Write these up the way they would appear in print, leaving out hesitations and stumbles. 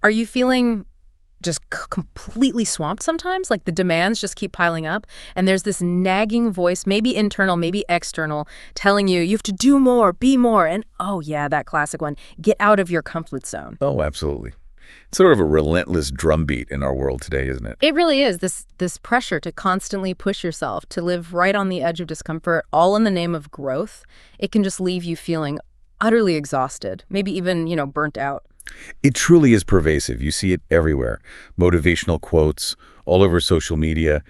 Are you feeling just completely swamped sometimes? Like the demands just keep piling up, and there's this nagging voice, maybe internal, maybe external, telling you have to do more, be more, and oh yeah, that classic one, get out of your comfort zone. Oh, absolutely. It's sort of a relentless drumbeat in our world today, isn't it? It really is, this pressure to constantly push yourself, to live right on the edge of discomfort, all in the name of growth. It can just leave you feeling utterly exhausted, maybe even, burnt out. It truly is pervasive. You see it everywhere. Motivational quotes, all over social media,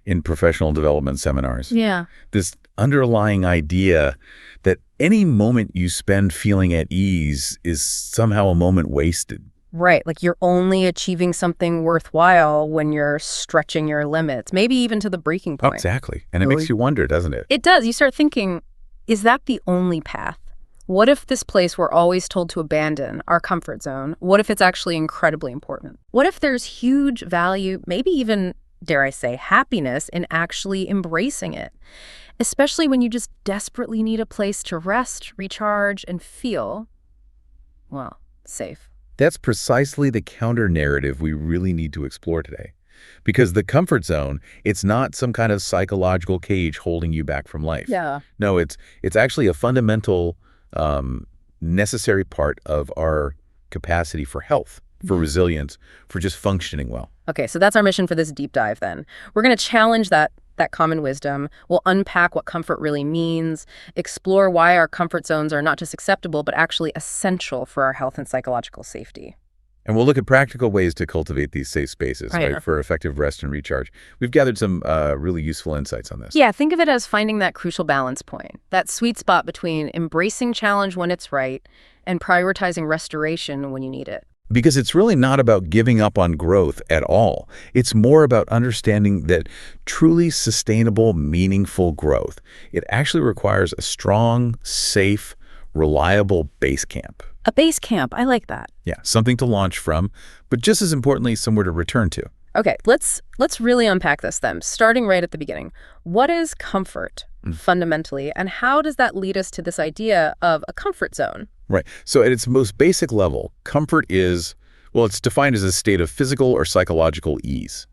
in professional development seminars. Yeah. This underlying idea that any moment you spend feeling at ease is somehow a moment wasted. Right, like you're only achieving something worthwhile when you're stretching your limits, maybe even to the breaking point. Exactly. And it makes you wonder, doesn't it? It does. You start thinking, is that the only path? What if this place we're always told to abandon, our comfort zone, what if it's actually incredibly important? What if there's huge value, maybe even, dare I say, happiness in actually embracing it? Especially when you just desperately need a place to rest, recharge, and feel, well, safe. That's precisely the counter-narrative we really need to explore today. Because the comfort zone, it's not some kind of psychological cage holding you back from life. Yeah. No, it's actually a fundamental, necessary part of our capacity for health, for resilience, for just functioning well. Okay, so that's our mission for this deep dive then. We're going to challenge that common wisdom. We'll unpack what comfort really means, explore why our comfort zones are not just acceptable, but actually essential for our health and psychological safety. And we'll look at practical ways to cultivate these safe spaces, right, for effective rest and recharge. We've gathered some really useful insights on this. Yeah, think of it as finding that crucial balance point, that sweet spot between embracing challenge when it's right and prioritizing restoration when you need it. Because it's really not about giving up on growth at all. It's more about understanding that truly sustainable, meaningful growth, it actually requires a strong, safe, reliable base camp. A base camp, I like that. Yeah, something to launch from, but just as importantly, somewhere to return to. Okay, let's really unpack this then, starting right at the beginning. What is comfort, fundamentally, and how does that lead us to this idea of a comfort zone? Right. So at its most basic level, comfort is, well, it's defined as a state of physical or psychological ease.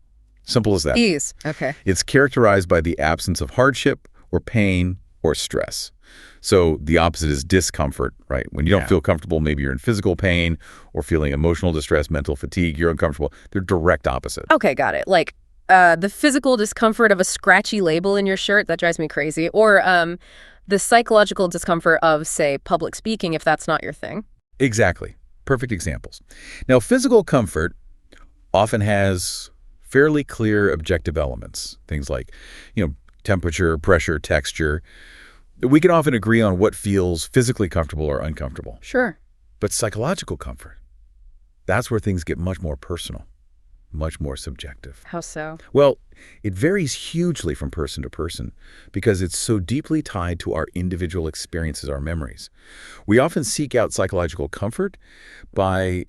Simple as that. Ease. Okay. It's characterized by the absence of hardship or pain or stress. So the opposite is discomfort, right? When you don't feel comfortable, maybe you're in physical pain or feeling emotional distress, mental fatigue, you're uncomfortable. They're direct opposite. Okay, got it. Like the physical discomfort of a scratchy label in your shirt, that drives me crazy. Or the psychological discomfort of, say, public speaking, if that's not your thing. Exactly. Perfect examples. Now, physical comfort often has fairly clear objective elements, things like, temperature, pressure, texture. We can often agree on what feels physically comfortable or uncomfortable. Sure. But psychological comfort, that's where things get much more personal, much more subjective. How so? Well, it varies hugely from person to person because it's so deeply tied to our individual experiences, our memories. We often seek out psychological comfort by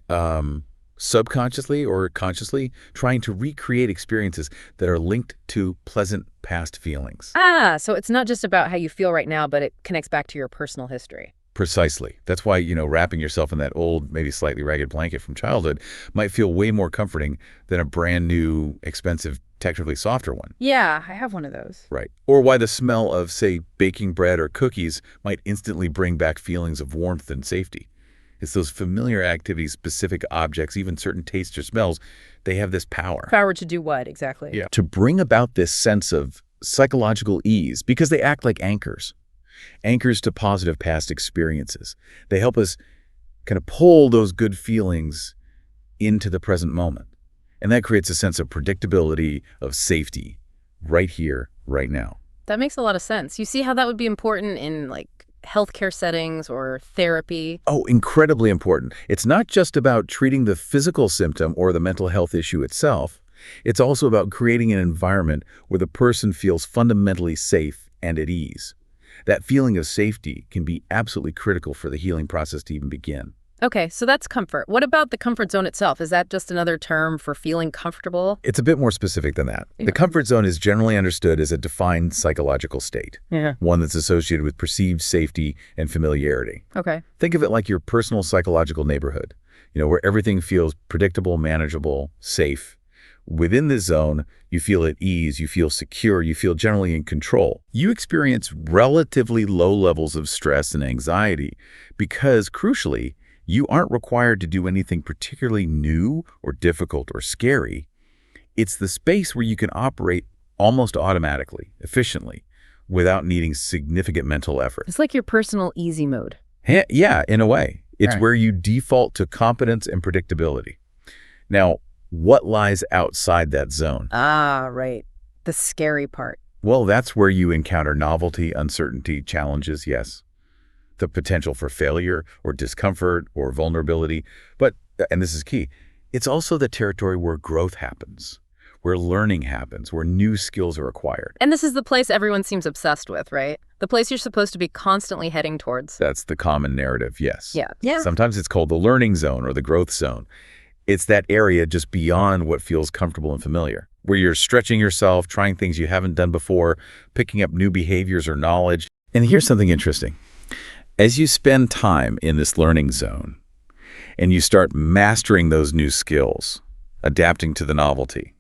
subconsciously or consciously trying to recreate experiences that are linked to pleasant past feelings. So it's not just about how you feel right now, but it connects back to your personal history. Precisely. That's why, wrapping yourself in that old, maybe slightly ragged blanket from childhood might feel way more comforting than a brand new, expensive, technically softer one. Yeah, I have one of those. Right. Or why the smell of, say, baking bread or cookies might instantly bring back feelings of warmth and safety. It's those familiar activities, specific objects, even certain tastes or smells, they have this power. Power to do what, exactly? Yeah. To bring about this sense of psychological ease, because they act like anchors. Anchors to positive past experiences. They help us kind of pull those good feelings into the present moment. And that creates a sense of predictability, of safety, right here, right now. That makes a lot of sense. You see how that would be important in, healthcare settings or therapy? Oh, incredibly important. It's not just about treating the physical symptom or the mental health issue itself. It's also about creating an environment where the person feels fundamentally safe and at ease. That feeling of safety can be absolutely critical for the healing process to even begin. Okay, so that's comfort. What about the comfort zone itself? Is that just another term for feeling comfortable? It's a bit more specific than that. The comfort zone is generally understood as a defined psychological state, one that's associated with perceived safety and familiarity. Okay. Think of it like your personal psychological neighborhood. where everything feels predictable, manageable, safe. Within this zone, you feel at ease, you feel secure, you feel generally in control. You experience relatively low levels of stress and anxiety because, crucially, you aren't required to do anything particularly new or difficult or scary. It's the space where you can operate almost automatically, efficiently, without needing significant mental effort. It's like your personal easy mode. Yeah, in a way. It's Right. where you default to competence and predictability. Now, what lies outside that zone? Ah, right. The scary part. Well, that's where you encounter novelty, uncertainty, challenges, yes. The potential for failure or discomfort or vulnerability. But, and this is key, it's also the territory where growth happens, where learning happens, where new skills are acquired. And this is the place everyone seems obsessed with, right? The place you're supposed to be constantly heading towards. That's the common narrative, yes. Yeah. Sometimes it's called the learning zone or the growth zone. It's that area just beyond what feels comfortable and familiar, where you're stretching yourself, trying things you haven't done before, picking up new behaviors or knowledge. And here's something interesting. As you spend time in this learning zone and you start mastering those new skills, adapting to the novelty,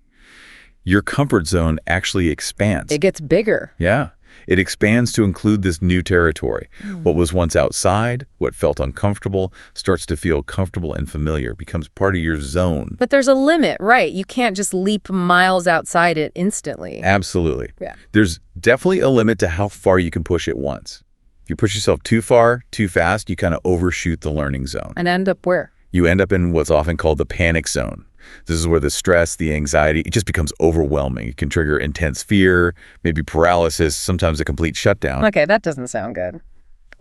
your comfort zone actually expands. It gets bigger. Yeah. It expands to include this new territory. What was once outside, what felt uncomfortable, starts to feel comfortable and familiar, becomes part of your zone. But there's a limit, right? You can't just leap miles outside it instantly. Absolutely. Yeah. There's definitely a limit to how far you can push it once. If you push yourself too far, too fast, you kind of overshoot the learning zone. And end up where? You end up in what's often called the panic zone. This is where the stress, the anxiety, it just becomes overwhelming. It can trigger intense fear, maybe paralysis, sometimes a complete shutdown. Okay, that doesn't sound good.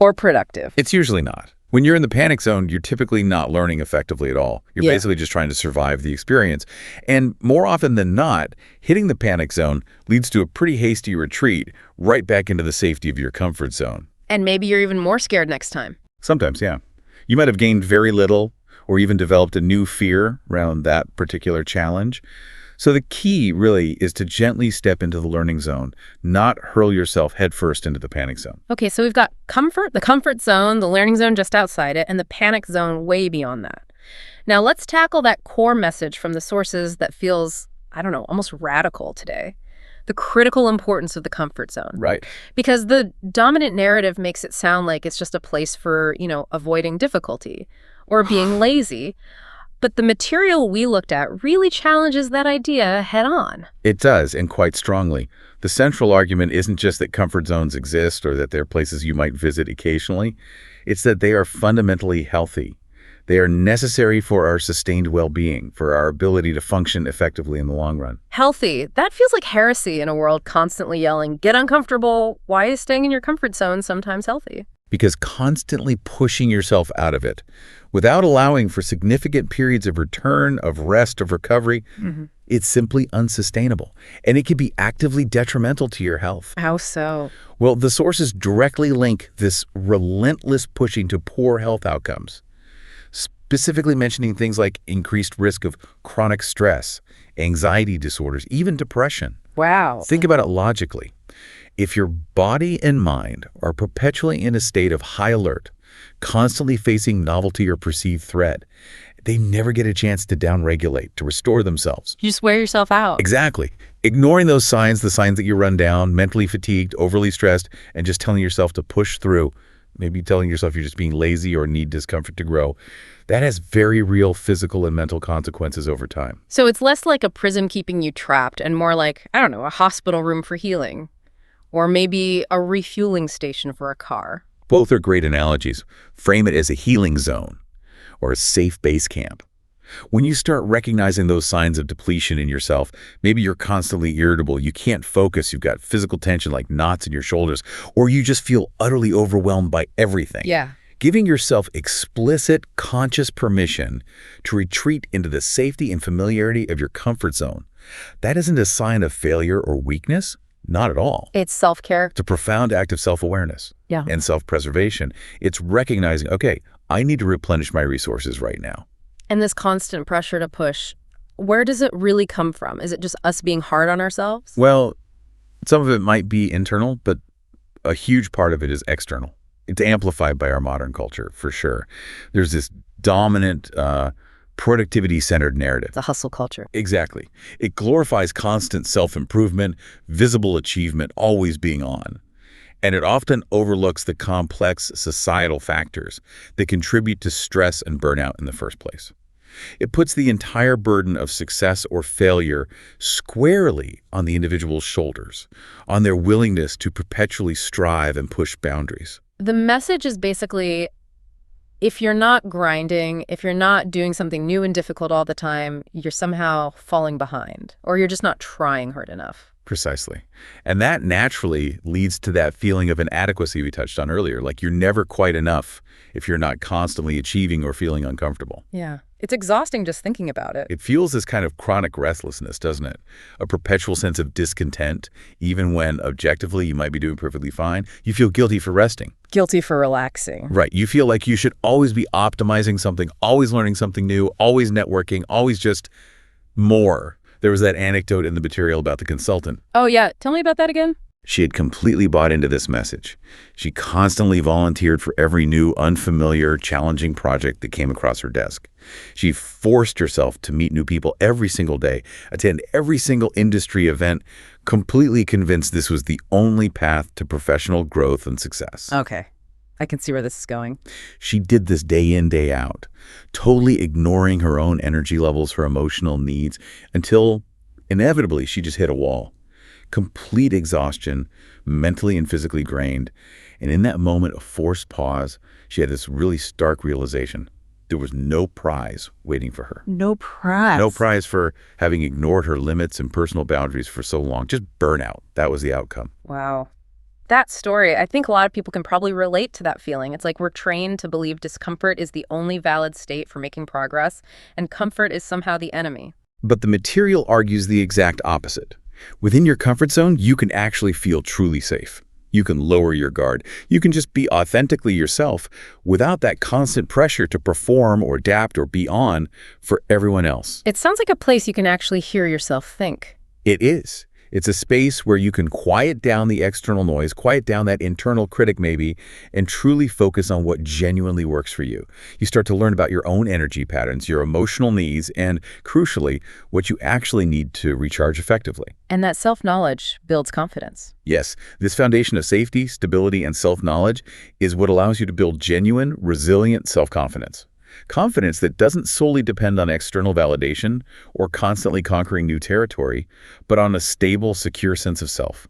Or productive. It's usually not. When you're in the panic zone, you're typically not learning effectively at all. You're Yeah. basically just trying to survive the experience. And more often than not, hitting the panic zone leads to a pretty hasty retreat right back into the safety of your comfort zone. And maybe you're even more scared next time. Sometimes, yeah. You might have gained very little or even developed a new fear around that particular challenge. So the key really is to gently step into the learning zone, not hurl yourself headfirst into the panic zone. Okay, so we've got comfort, the comfort zone, the learning zone just outside it, and the panic zone way beyond that. Now let's tackle that core message from the sources that feels, I don't know, almost radical today. The critical importance of the comfort zone. Right. Because the dominant narrative makes it sound like it's just a place for, avoiding difficulty or being lazy. But the material we looked at really challenges that idea head on. It does, and quite strongly. The central argument isn't just that comfort zones exist or that they're places you might visit occasionally. It's that they are fundamentally healthy. They are necessary for our sustained well-being, for our ability to function effectively in the long run. Healthy. That feels like heresy in a world constantly yelling, get uncomfortable. Why is staying in your comfort zone sometimes healthy? Because constantly pushing yourself out of it, without allowing for significant periods of return, of rest, of recovery, it's simply unsustainable. And it can be actively detrimental to your health. How so? Well, the sources directly link this relentless pushing to poor health outcomes, specifically mentioning things like increased risk of chronic stress, anxiety disorders, even depression. Wow. Think about it logically. If your body and mind are perpetually in a state of high alert, constantly facing novelty or perceived threat, they never get a chance to downregulate, to restore themselves. You just wear yourself out. Exactly. Ignoring those signs, the signs that you run down, mentally fatigued, overly stressed, and just telling yourself to push through, maybe telling yourself you're just being lazy or need discomfort to grow, that has very real physical and mental consequences over time. So it's less like a prison keeping you trapped and more like, I don't know, a hospital room for healing. Or maybe a refueling station for a car. Both are great analogies. Frame it as a healing zone or a safe base camp. When you start recognizing those signs of depletion in yourself, maybe you're constantly irritable, you can't focus, you've got physical tension like knots in your shoulders, or you just feel utterly overwhelmed by everything. Yeah. Giving yourself explicit, conscious permission to retreat into the safety and familiarity of your comfort zone, that isn't a sign of failure or weakness. Not at all. It's self-care. It's a profound act of self-awareness and self-preservation. It's recognizing, okay, I need to replenish my resources right now. And this constant pressure to push, where does it really come from? Is it just us being hard on ourselves? Well, some of it might be internal, but a huge part of it is external. It's amplified by our modern culture, for sure. There's this dominant, productivity-centered narrative. The hustle culture. Exactly. It glorifies constant self-improvement, visible achievement, always being on. And it often overlooks the complex societal factors that contribute to stress and burnout in the first place. It puts the entire burden of success or failure squarely on the individual's shoulders, on their willingness to perpetually strive and push boundaries. The message is basically, if you're not grinding, if you're not doing something new and difficult all the time, you're somehow falling behind, or you're just not trying hard enough. Precisely. And that naturally leads to that feeling of inadequacy we touched on earlier, like you're never quite enough if you're not constantly achieving or feeling uncomfortable. Yeah. It's exhausting just thinking about it. It fuels this kind of chronic restlessness, doesn't it? A perpetual sense of discontent, even when objectively you might be doing perfectly fine. You feel guilty for resting. Guilty for relaxing. Right. You feel like you should always be optimizing something, always learning something new, always networking, always just more. There was that anecdote in the material about the consultant. Oh, yeah. Tell me about that again. She had completely bought into this message. She constantly volunteered for every new, unfamiliar, challenging project that came across her desk. She forced herself to meet new people every single day, attend every single industry event, completely convinced this was the only path to professional growth and success. Okay. I can see where this is going. She did this day in, day out, totally ignoring her own energy levels, her emotional needs, until inevitably she just hit a wall. Complete exhaustion, mentally and physically drained. And in that moment of forced pause, she had this really stark realization. There was no prize waiting for her. No prize? No prize for having ignored her limits and personal boundaries for so long. Just burnout. That was the outcome. Wow. That story, I think a lot of people can probably relate to that feeling. It's like we're trained to believe discomfort is the only valid state for making progress, and comfort is somehow the enemy. But the material argues the exact opposite. Within your comfort zone, you can actually feel truly safe. You can lower your guard. You can just be authentically yourself without that constant pressure to perform or adapt or be on for everyone else. It sounds like a place you can actually hear yourself think. It is. It's a space where you can quiet down the external noise, quiet down that internal critic maybe, and truly focus on what genuinely works for you. You start to learn about your own energy patterns, your emotional needs, and crucially, what you actually need to recharge effectively. And that self-knowledge builds confidence. Yes, this foundation of safety, stability, and self-knowledge is what allows you to build genuine, resilient self-confidence. Confidence that doesn't solely depend on external validation or constantly conquering new territory, but on a stable, secure sense of self.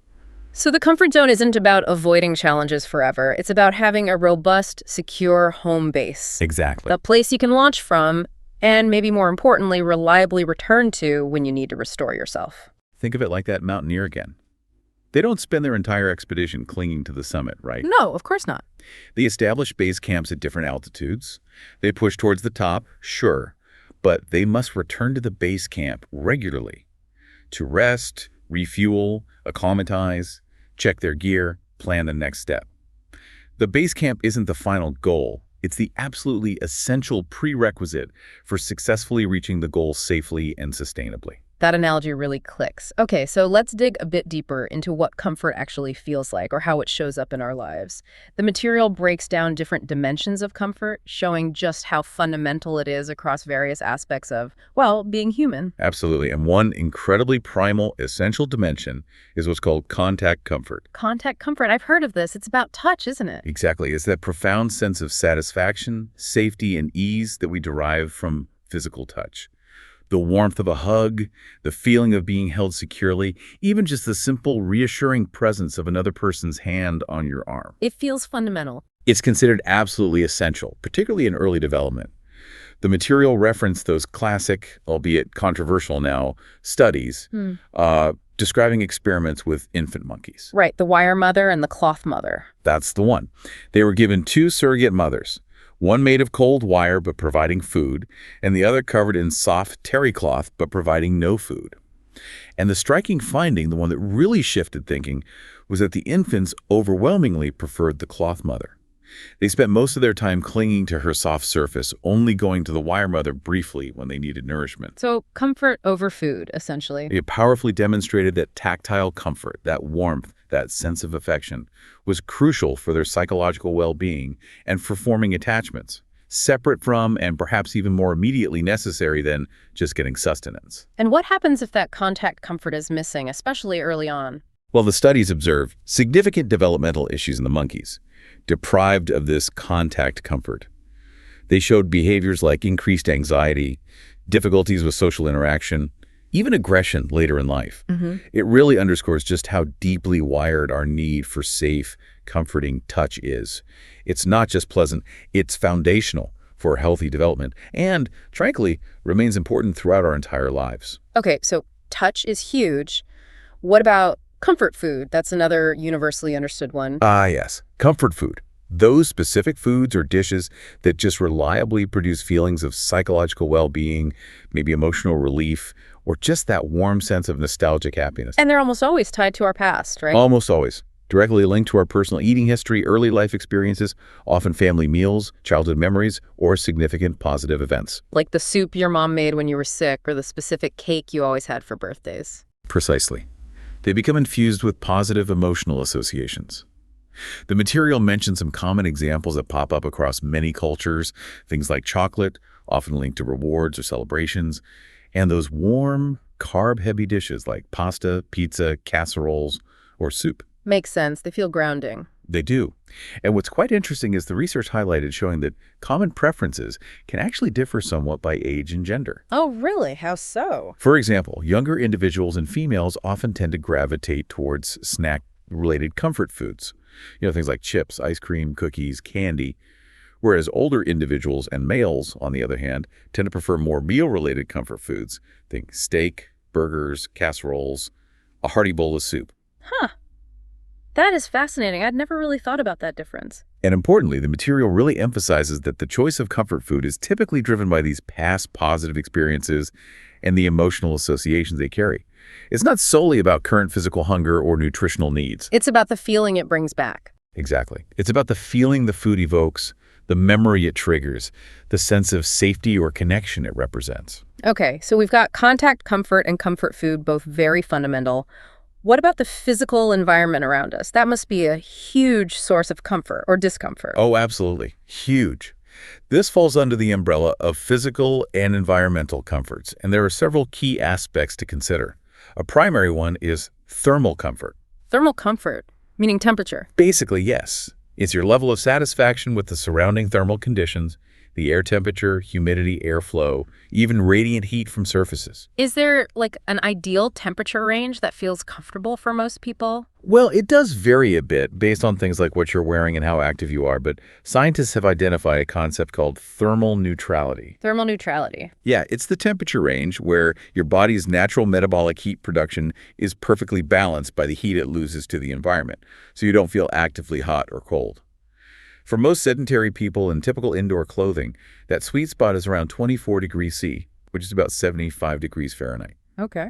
So the comfort zone isn't about avoiding challenges forever. It's about having a robust, secure home base. Exactly. The place you can launch from, and maybe more importantly, reliably return to when you need to restore yourself. Think of it like that mountaineer again. They don't spend their entire expedition clinging to the summit, right? No, of course not. They establish base camps at different altitudes. They push towards the top, sure, but they must return to the base camp regularly to rest, refuel, acclimatize, check their gear, plan the next step. The base camp isn't the final goal. It's the absolutely essential prerequisite for successfully reaching the goal safely and sustainably. That analogy really clicks. Okay, so let's dig a bit deeper into what comfort actually feels like or how it shows up in our lives. The material breaks down different dimensions of comfort, showing just how fundamental it is across various aspects of, well, being human. Absolutely. And one incredibly primal, essential dimension is what's called contact comfort. Contact comfort, I've heard of this. It's about touch, isn't it? Exactly. It's that profound sense of satisfaction, safety, and ease that we derive from physical touch. The warmth of a hug, the feeling of being held securely, even just the simple, reassuring presence of another person's hand on your arm. It feels fundamental. It's considered absolutely essential, particularly in early development. The material referenced those classic, albeit controversial now, studies describing experiments with infant monkeys. Right, the wire mother and the cloth mother. That's the one. They were given two surrogate mothers. One made of cold wire but providing food, and the other covered in soft terry cloth but providing no food. And the striking finding, the one that really shifted thinking, was that the infants overwhelmingly preferred the cloth mother. They spent most of their time clinging to her soft surface, only going to the wire mother briefly when they needed nourishment. So comfort over food, essentially. It powerfully demonstrated that tactile comfort, that warmth, that sense of affection, was crucial for their psychological well-being and for forming attachments, separate from and perhaps even more immediately necessary than just getting sustenance. And what happens if that contact comfort is missing, especially early on? Well, the studies observed significant developmental issues in the monkeys, deprived of this contact comfort. They showed behaviors like increased anxiety, difficulties with social interaction, even aggression later in life. It really underscores just how deeply wired our need for safe, comforting touch is. It's not just pleasant, it's foundational for healthy development and, frankly, remains important throughout our entire lives. Okay, so touch is huge. What about comfort food? That's another universally understood one. Ah, yes, comfort food. Those specific foods or dishes that just reliably produce feelings of psychological well-being, maybe emotional relief, or just that warm sense of nostalgic happiness. And they're almost always tied to our past, right? Almost always. Directly linked to our personal eating history, early life experiences, often family meals, childhood memories, or significant positive events. Like the soup your mom made when you were sick or the specific cake you always had for birthdays. Precisely. They become infused with positive emotional associations. The material mentions some common examples that pop up across many cultures, things like chocolate, often linked to rewards or celebrations, and those warm, carb-heavy dishes like pasta, pizza, casseroles, or soup. Makes sense. They feel grounding. They do. And what's quite interesting is the research highlighted showing that common preferences can actually differ somewhat by age and gender. Oh, really? How so? For example, younger individuals and females often tend to gravitate towards snack-related comfort foods. Things like chips, ice cream, cookies, candy. Whereas older individuals and males, on the other hand, tend to prefer more meal-related comfort foods. Think steak, burgers, casseroles, a hearty bowl of soup. Huh. That is fascinating. I'd never really thought about that difference. And importantly, the material really emphasizes that the choice of comfort food is typically driven by these past positive experiences and the emotional associations they carry. It's not solely about current physical hunger or nutritional needs. It's about the feeling it brings back. Exactly. It's about the feeling the food evokes, the memory it triggers, the sense of safety or connection it represents. Okay, so we've got contact comfort and comfort food, both very fundamental. What about the physical environment around us? That must be a huge source of comfort or discomfort. Oh, absolutely. Huge. This falls under the umbrella of physical and environmental comforts, and there are several key aspects to consider. A primary one is thermal comfort. Thermal comfort, meaning temperature. Basically, yes. It's your level of satisfaction with the surrounding thermal conditions, the air temperature, humidity, airflow, even radiant heat from surfaces. Is there like an ideal temperature range that feels comfortable for most people? Well, it does vary a bit based on things like what you're wearing and how active you are, but scientists have identified a concept called thermal neutrality. Thermal neutrality. Yeah, it's the temperature range where your body's natural metabolic heat production is perfectly balanced by the heat it loses to the environment, so you don't feel actively hot or cold. For most sedentary people in typical indoor clothing, that sweet spot is around 24 degrees C, which is about 75 degrees Fahrenheit. Okay.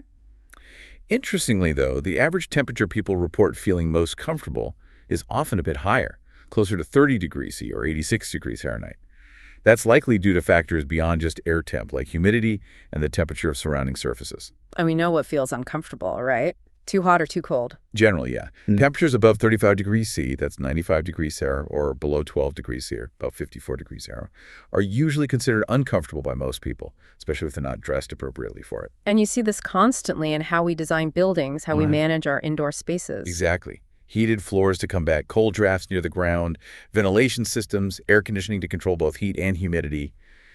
Interestingly, though, the average temperature people report feeling most comfortable is often a bit higher, closer to 30 degrees C or 86 degrees Fahrenheit. That's likely due to factors beyond just air temp, like humidity and the temperature of surrounding surfaces. And we know what feels uncomfortable, right? Too hot or too cold? Generally, yeah. Temperatures above 35 degrees C, that's 95 degrees C, or below 12 degrees C, about 54 degrees C, are usually considered uncomfortable by most people, especially if they're not dressed appropriately for it. And you see this constantly in how we design buildings, how we manage our indoor spaces. Exactly. Heated floors to combat cold drafts near the ground, ventilation systems, air conditioning to control both heat and humidity,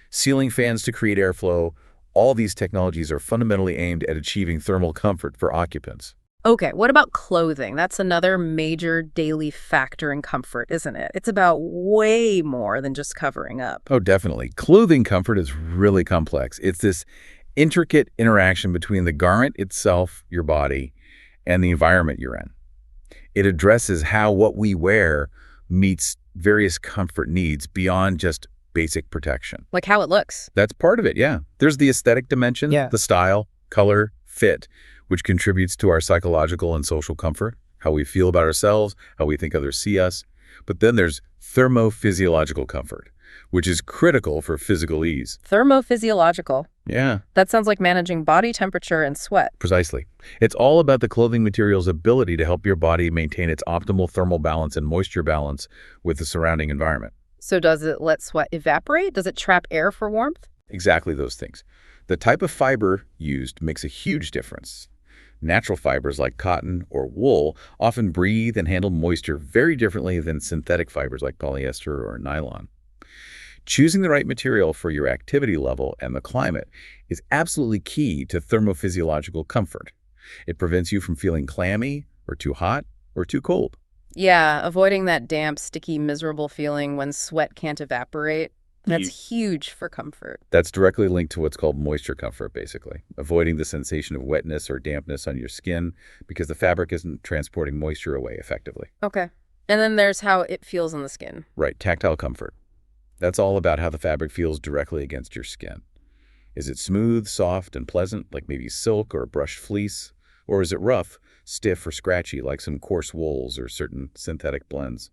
ceiling fans to create airflow. All these technologies are fundamentally aimed at achieving thermal comfort for occupants. Okay, what about clothing? That's another major daily factor in comfort, isn't it? It's about way more than just covering up. Oh, definitely. Clothing comfort is really complex. It's this intricate interaction between the garment itself, your body, and the environment you're in. It addresses how what we wear meets various comfort needs beyond just basic protection. Like how it looks. That's part of it, yeah. There's the aesthetic dimension, the style, color, fit, which contributes to our psychological and social comfort, how we feel about ourselves, how we think others see us. But then there's thermophysiological comfort, which is critical for physical ease. Thermophysiological. Yeah. That sounds like managing body temperature and sweat. Precisely. It's all about the clothing material's ability to help your body maintain its optimal thermal balance and moisture balance with the surrounding environment. So does it let sweat evaporate? Does it trap air for warmth? Exactly those things. The type of fiber used makes a huge difference. Natural fibers like cotton or wool often breathe and handle moisture very differently than synthetic fibers like polyester or nylon. Choosing the right material for your activity level and the climate is absolutely key to thermophysiological comfort. It prevents you from feeling clammy or too hot or too cold. Yeah, avoiding that damp, sticky, miserable feeling when sweat can't evaporate. That's huge for comfort. That's directly linked to what's called moisture comfort, basically, avoiding the sensation of wetness or dampness on your skin because the fabric isn't transporting moisture away effectively. Okay. And then there's how it feels on the skin. Right, tactile comfort. That's all about how the fabric feels directly against your skin. Is it smooth, soft, and pleasant, like maybe silk or a brushed fleece? Or is it rough, stiff, or scratchy, like some coarse wools or certain synthetic blends?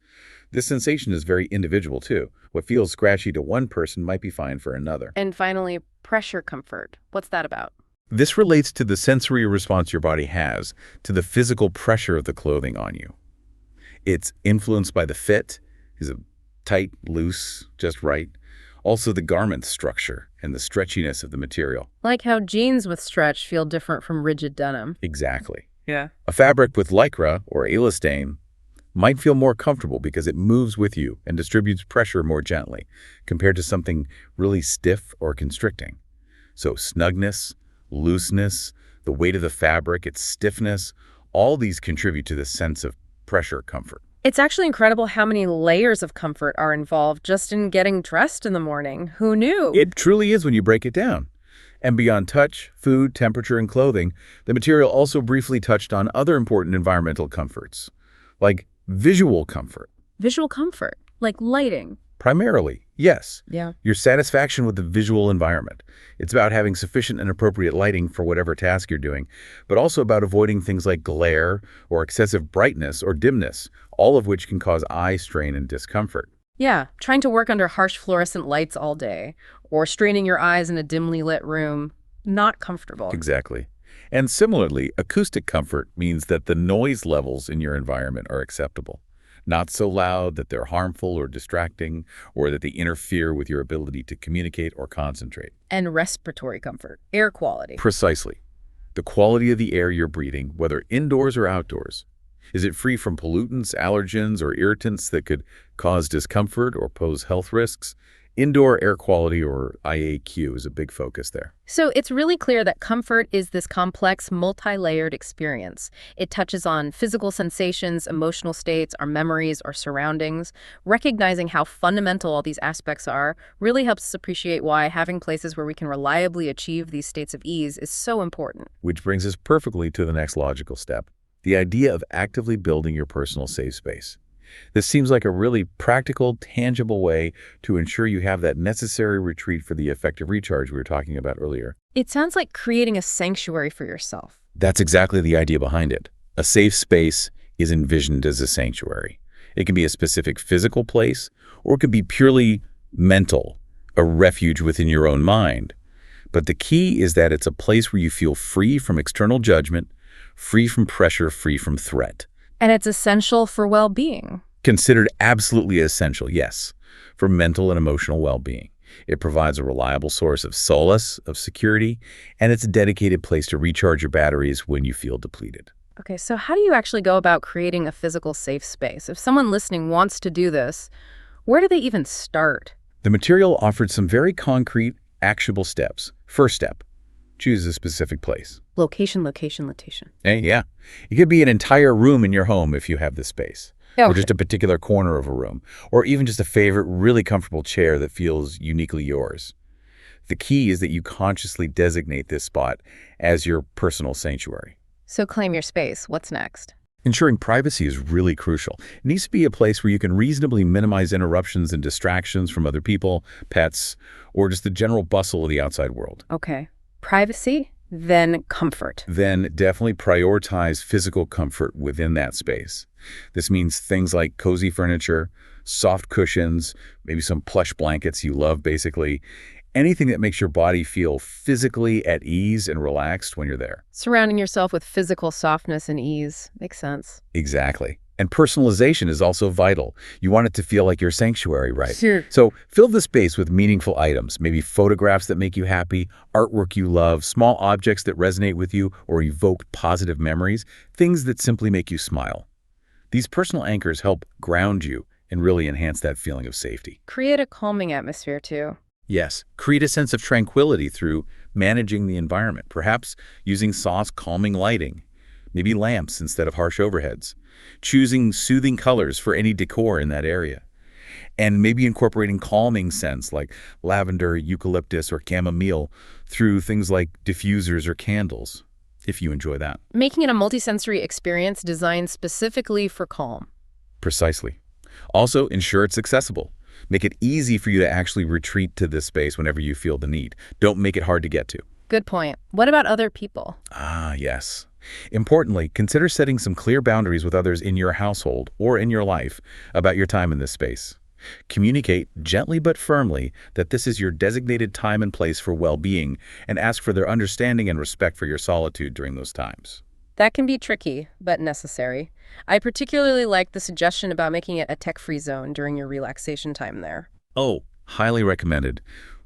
This sensation is very individual, too. What feels scratchy to one person might be fine for another. And finally, pressure comfort. What's that about? This relates to the sensory response your body has to the physical pressure of the clothing on you. It's influenced by the fit. Is it tight, loose, just right? Also the garment structure and the stretchiness of the material. Like how jeans with stretch feel different from rigid denim. Exactly. Yeah. A fabric with lycra or elastane might feel more comfortable because it moves with you and distributes pressure more gently compared to something really stiff or constricting. So snugness, looseness, the weight of the fabric, its stiffness, all these contribute to this sense of pressure comfort. It's actually incredible how many layers of comfort are involved just in getting dressed in the morning. Who knew? It truly is when you break it down. And beyond touch, food, temperature, and clothing, the material also briefly touched on other important environmental comforts, like visual comfort. Visual comfort, like lighting. Primarily, yes. Yeah. Your satisfaction with the visual environment. It's about having sufficient and appropriate lighting for whatever task you're doing, but also about avoiding things like glare or excessive brightness or dimness, all of which can cause eye strain and discomfort. Yeah, trying to work under harsh fluorescent lights all day, or straining your eyes in a dimly lit room, not comfortable. Exactly. And similarly, acoustic comfort means that the noise levels in your environment are acceptable. Not so loud that they're harmful or distracting, or that they interfere with your ability to communicate or concentrate. And respiratory comfort, air quality. Precisely. The quality of the air you're breathing, whether indoors or outdoors. Is it free from pollutants, allergens, or irritants that could cause discomfort or pose health risks? Indoor air quality, or IAQ, is a big focus there. So it's really clear that comfort is this complex, multi-layered experience. It touches on physical sensations, emotional states, our memories, our surroundings. Recognizing how fundamental all these aspects are really helps us appreciate why having places where we can reliably achieve these states of ease is so important. Which brings us perfectly to the next logical step, the idea of actively building your personal safe space. This seems like a really practical, tangible way to ensure you have that necessary retreat for the effective recharge we were talking about earlier. It sounds like creating a sanctuary for yourself. That's exactly the idea behind it. A safe space is envisioned as a sanctuary. It can be a specific physical place, or it could be purely mental, a refuge within your own mind. But the key is that it's a place where you feel free from external judgment, free from pressure, free from threat. And it's essential for well-being. Considered absolutely essential, yes, for mental and emotional well-being. It provides a reliable source of solace, of security, and it's a dedicated place to recharge your batteries when you feel depleted. Okay, so how do you actually go about creating a physical safe space? If someone listening wants to do this, where do they even start? The material offered some very concrete, actionable steps. First step, choose a specific place. Location, location, location. Yeah. It could be an entire room in your home if you have the space. Okay. Or just a particular corner of a room. Or even just a favorite, really comfortable chair that feels uniquely yours. The key is that you consciously designate this spot as your personal sanctuary. So claim your space. What's next? Ensuring privacy is really crucial. It needs to be a place where you can reasonably minimize interruptions and distractions from other people, pets, or just the general bustle of the outside world. Okay. Privacy, then comfort. Then definitely prioritize physical comfort within that space. This means things like cozy furniture, soft cushions, maybe some plush blankets you love, basically. Anything that makes your body feel physically at ease and relaxed when you're there. Surrounding yourself with physical softness and ease. Makes sense. Exactly. And personalization is also vital. You want it to feel like your sanctuary, right? Sure. So fill the space with meaningful items, maybe photographs that make you happy, artwork you love, small objects that resonate with you or evoke positive memories, things that simply make you smile. These personal anchors help ground you and really enhance that feeling of safety. Create a calming atmosphere, too. Yes, create a sense of tranquility through managing the environment, perhaps using soft, calming lighting, maybe lamps instead of harsh overheads, choosing soothing colors for any decor in that area, and maybe incorporating calming scents like lavender, eucalyptus, or chamomile through things like diffusers or candles, if you enjoy that. Making it a multisensory experience designed specifically for calm. Precisely. Also, ensure it's accessible. Make it easy for you to actually retreat to this space whenever you feel the need. Don't make it hard to get to. Good point. What about other people? Yes. Importantly, consider setting some clear boundaries with others in your household or in your life about your time in this space. Communicate gently but firmly that this is your designated time and place for well-being, and ask for their understanding and respect for your solitude during those times. That can be tricky, but necessary. I particularly like the suggestion about making it a tech-free zone during your relaxation time there. Oh, highly recommended.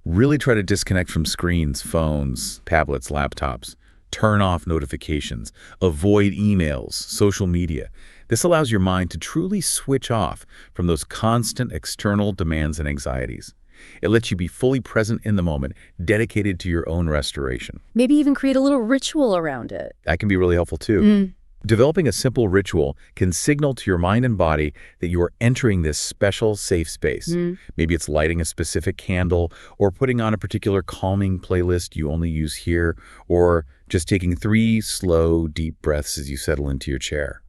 Really try to disconnect from screens, phones, tablets, laptops. Turn off notifications. Avoid emails, social media. This allows your mind to truly switch off from those constant external demands and anxieties. It lets you be fully present in the moment, dedicated to your own restoration. Maybe even create a little ritual around it. That can be really helpful too. Developing a simple ritual can signal to your mind and body that you are entering this special, safe space. Maybe it's lighting a specific candle, or putting on a particular calming playlist you only use here, or just taking 3 slow, deep breaths as you settle into your chair.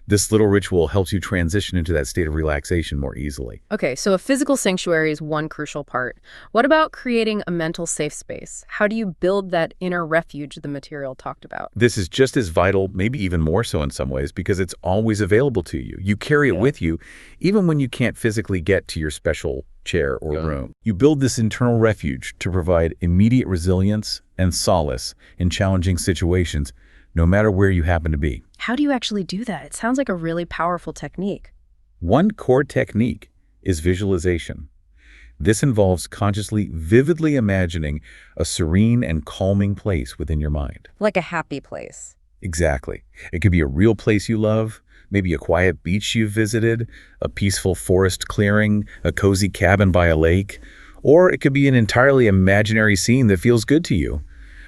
This little ritual helps you transition into that state of relaxation more easily. Okay, so a physical sanctuary is one crucial part. What about creating a mental safe space? How do you build that inner refuge the material talked about? This is just as vital, maybe even more so in some ways, because it's always available to you. You carry it with you, even when you can't physically get to your special chair or room. You build this internal refuge to provide immediate resilience and solace in challenging situations, no matter where you happen to be. How do you actually do that? It sounds like a really powerful technique. One core technique is visualization. This involves consciously, vividly imagining a serene and calming place within your mind. Like a happy place. Exactly. It could be a real place you love, maybe a quiet beach you've visited, a peaceful forest clearing, a cozy cabin by a lake, or it could be an entirely imaginary scene that feels good to you.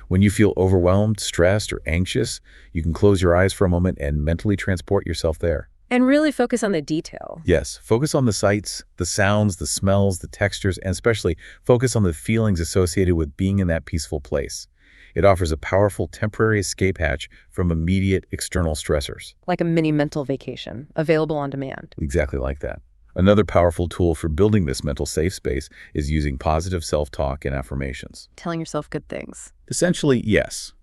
When you feel overwhelmed, stressed, or anxious, you can close your eyes for a moment and mentally transport yourself there. And really focus on the detail. Yes, focus on the sights, the sounds, the smells, the textures, and especially focus on the feelings associated with being in that peaceful place. It offers a powerful temporary escape hatch from immediate external stressors. Like a mini mental vacation, available on demand. Exactly like that. Another powerful tool for building this mental safe space is using positive self-talk and affirmations. Telling yourself good things. Essentially, yes.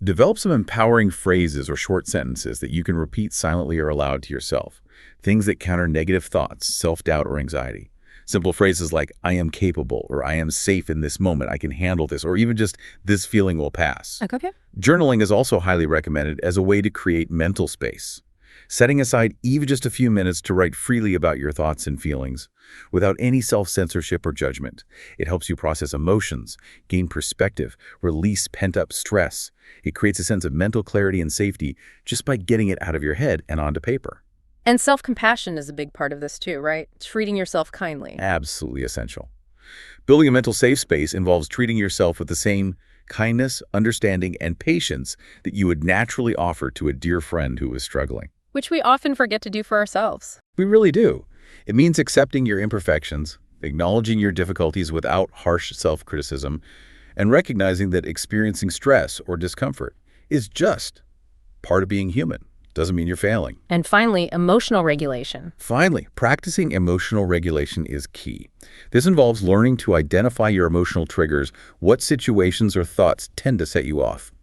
Develop some empowering phrases or short sentences that you can repeat silently or aloud to yourself. Things that counter negative thoughts, self-doubt, or anxiety. Simple phrases like, I am capable, or I am safe in this moment, I can handle this, or even just, this feeling will pass. Okay. Journaling is also highly recommended as a way to create mental space. Setting aside even just a few minutes to write freely about your thoughts and feelings, without any self-censorship or judgment. It helps you process emotions, gain perspective, release pent-up stress. It creates a sense of mental clarity and safety just by getting it out of your head and onto paper. And self-compassion is a big part of this too, right? Treating yourself kindly. Absolutely essential. Building a mental safe space involves treating yourself with the same kindness, understanding, and patience that you would naturally offer to a dear friend who is struggling. Which we often forget to do for ourselves. We really do. It means accepting your imperfections, acknowledging your difficulties without harsh self-criticism, and recognizing that experiencing stress or discomfort is just part of being human. Doesn't mean you're failing. And finally, emotional regulation. Finally, practicing emotional regulation is key. This involves learning to identify your emotional triggers, what situations or thoughts tend to set you off.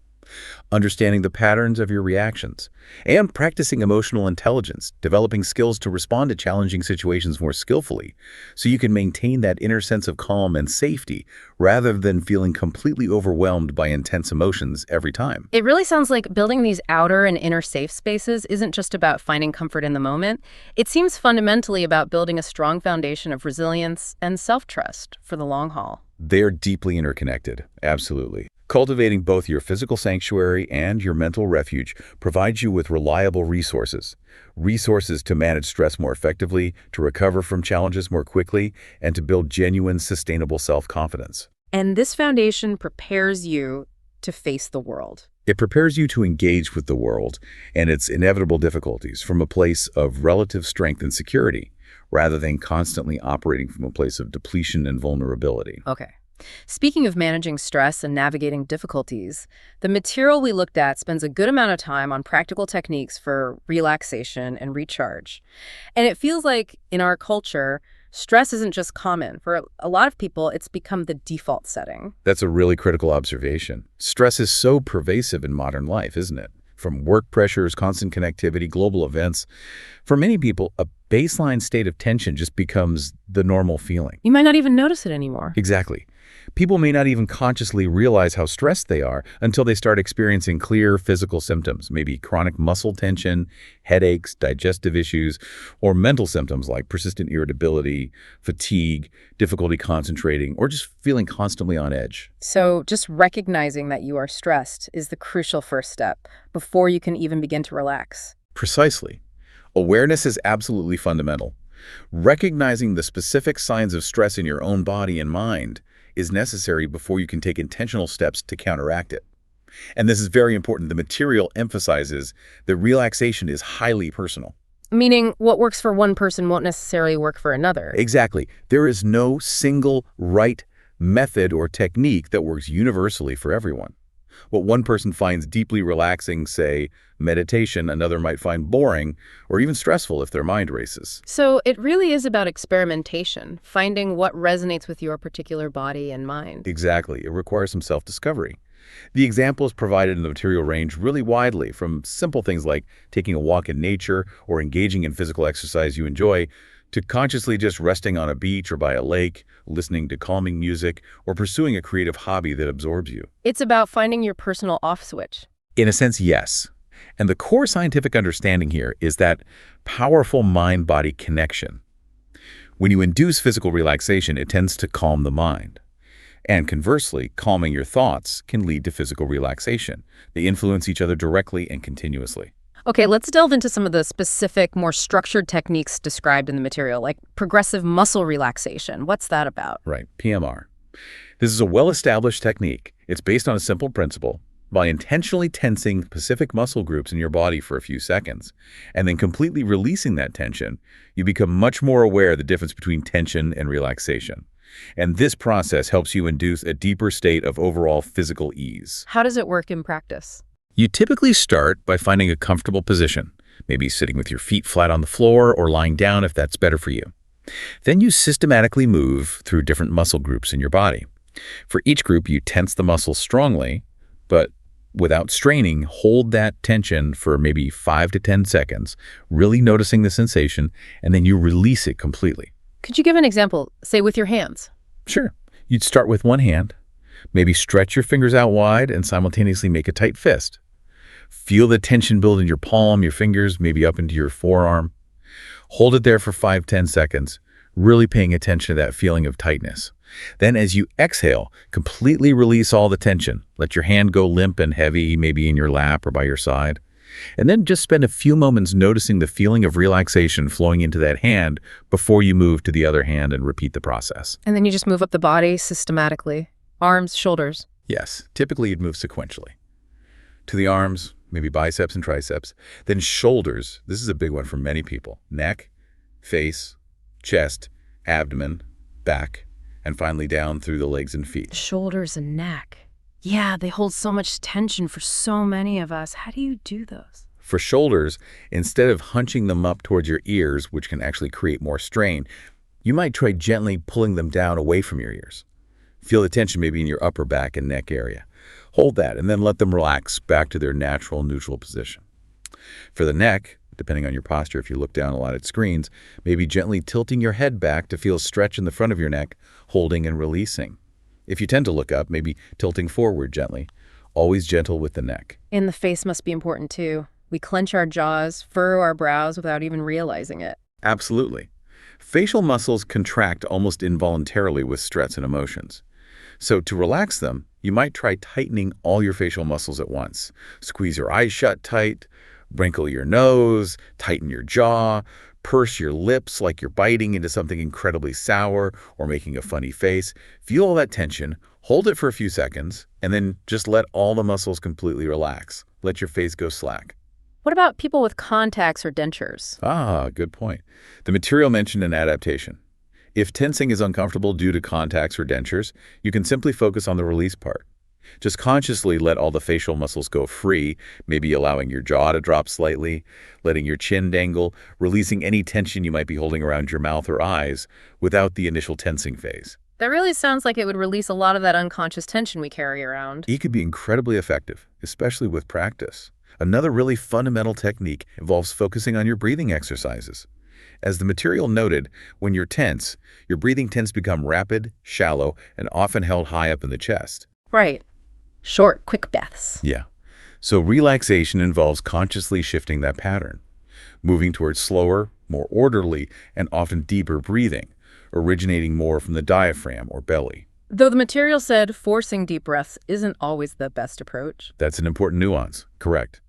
understanding the patterns of your reactions, and practicing emotional intelligence, developing skills to respond to challenging situations more skillfully, so you can maintain that inner sense of calm and safety rather than feeling completely overwhelmed by intense emotions every time. It really sounds like building these outer and inner safe spaces isn't just about finding comfort in the moment. It seems fundamentally about building a strong foundation of resilience and self-trust for the long haul. They're deeply interconnected, absolutely. Cultivating both your physical sanctuary and your mental refuge provides you with reliable resources. Resources to manage stress more effectively, to recover from challenges more quickly, and to build genuine, sustainable self-confidence. And this foundation prepares you to face the world. It prepares you to engage with the world and its inevitable difficulties from a place of relative strength and security, rather than constantly operating from a place of depletion and vulnerability. Okay. Speaking of managing stress and navigating difficulties, the material we looked at spends a good amount of time on practical techniques for relaxation and recharge. And it feels like in our culture, stress isn't just common. For a lot of people, it's become the default setting. That's a really critical observation. Stress is so pervasive in modern life, isn't it? From work pressures, constant connectivity, global events. For many people, a baseline state of tension just becomes the normal feeling. You might not even notice it anymore. Exactly. People may not even consciously realize how stressed they are until they start experiencing clear physical symptoms, maybe chronic muscle tension, headaches, digestive issues, or mental symptoms like persistent irritability, fatigue, difficulty concentrating, or just feeling constantly on edge. So just recognizing that you are stressed is the crucial first step before you can even begin to relax. Precisely. Awareness is absolutely fundamental. Recognizing the specific signs of stress in your own body and mind is necessary before you can take intentional steps to counteract it. And this is very important. The material emphasizes that relaxation is highly personal. Meaning what works for one person won't necessarily work for another. Exactly. There is no single right method or technique that works universally for everyone. What one person finds deeply relaxing, say, meditation, another might find boring or even stressful if their mind races. So it really is about experimentation, finding what resonates with your particular body and mind. Exactly. It requires some self-discovery. The examples provided in the material range really widely, from simple things like taking a walk in nature or engaging in physical exercise you enjoy, to consciously just resting on a beach or by a lake, listening to calming music, or pursuing a creative hobby that absorbs you. It's about finding your personal off switch. In a sense, yes. And the core scientific understanding here is that powerful mind-body connection. When you induce physical relaxation, it tends to calm the mind. And conversely, calming your thoughts can lead to physical relaxation. They influence each other directly and continuously. Okay, let's delve into some of the specific, more structured techniques described in the material, like progressive muscle relaxation. What's that about? Right, PMR. This is a well-established technique. It's based on a simple principle. By intentionally tensing specific muscle groups in your body for a few seconds, and then completely releasing that tension, you become much more aware of the difference between tension and relaxation. And this process helps you induce a deeper state of overall physical ease. How does it work in practice? You typically start by finding a comfortable position, maybe sitting with your feet flat on the floor or lying down if that's better for you. Then you systematically move through different muscle groups in your body. For each group, you tense the muscles strongly, but without straining, hold that tension for maybe 5 to 10 seconds, really noticing the sensation, and then you release it completely. Could you give an example, say with your hands? Sure. You'd start with one hand, maybe stretch your fingers out wide and simultaneously make a tight fist. Feel the tension build in your palm, your fingers, maybe up into your forearm. Hold it there for 5-10 seconds, really paying attention to that feeling of tightness. Then as you exhale, completely release all the tension. Let your hand go limp and heavy, maybe in your lap or by your side. And then just spend a few moments noticing the feeling of relaxation flowing into that hand before you move to the other hand and repeat the process. And then you just move up the body systematically. Arms, shoulders. Yes, typically you'd move sequentially. To the arms, maybe biceps and triceps. Then shoulders, this is a big one for many people. Neck, face, chest, abdomen, back, and finally down through the legs and feet. Shoulders and neck. Yeah, they hold so much tension for so many of us. How do you do those? For shoulders, instead of hunching them up towards your ears, which can actually create more strain, you might try gently pulling them down away from your ears. Feel the tension maybe in your upper back and neck area. Hold that, and then let them relax back to their natural neutral position. For the neck, depending on your posture, if you look down a lot at screens, maybe gently tilting your head back to feel a stretch in the front of your neck, holding and releasing. If you tend to look up, maybe tilting forward gently, always gentle with the neck. And the face must be important too. We clench our jaws, furrow our brows without even realizing it. Absolutely. Facial muscles contract almost involuntarily with stress and emotions. So to relax them, you might try tightening all your facial muscles at once. Squeeze your eyes shut tight, wrinkle your nose, tighten your jaw, purse your lips like you're biting into something incredibly sour or making a funny face. Feel all that tension, hold it for a few seconds, and then just let all the muscles completely relax. Let your face go slack. What about people with contacts or dentures? Ah, good point. The material mentioned an adaptation. If tensing is uncomfortable due to contacts or dentures, you can simply focus on the release part. Just consciously let all the facial muscles go free, maybe allowing your jaw to drop slightly, letting your chin dangle, releasing any tension you might be holding around your mouth or eyes without the initial tensing phase. That really sounds like it would release a lot of that unconscious tension we carry around. It could be incredibly effective, especially with practice. Another really fundamental technique involves focusing on your breathing exercises. As the material noted, when you're tense, your breathing tends to become rapid, shallow, and often held high up in the chest. Right. Short, quick breaths. Yeah. So relaxation involves consciously shifting that pattern, moving towards slower, more orderly, and often deeper breathing, originating more from the diaphragm or belly. Though the material said forcing deep breaths isn't always the best approach. That's an important nuance, correct.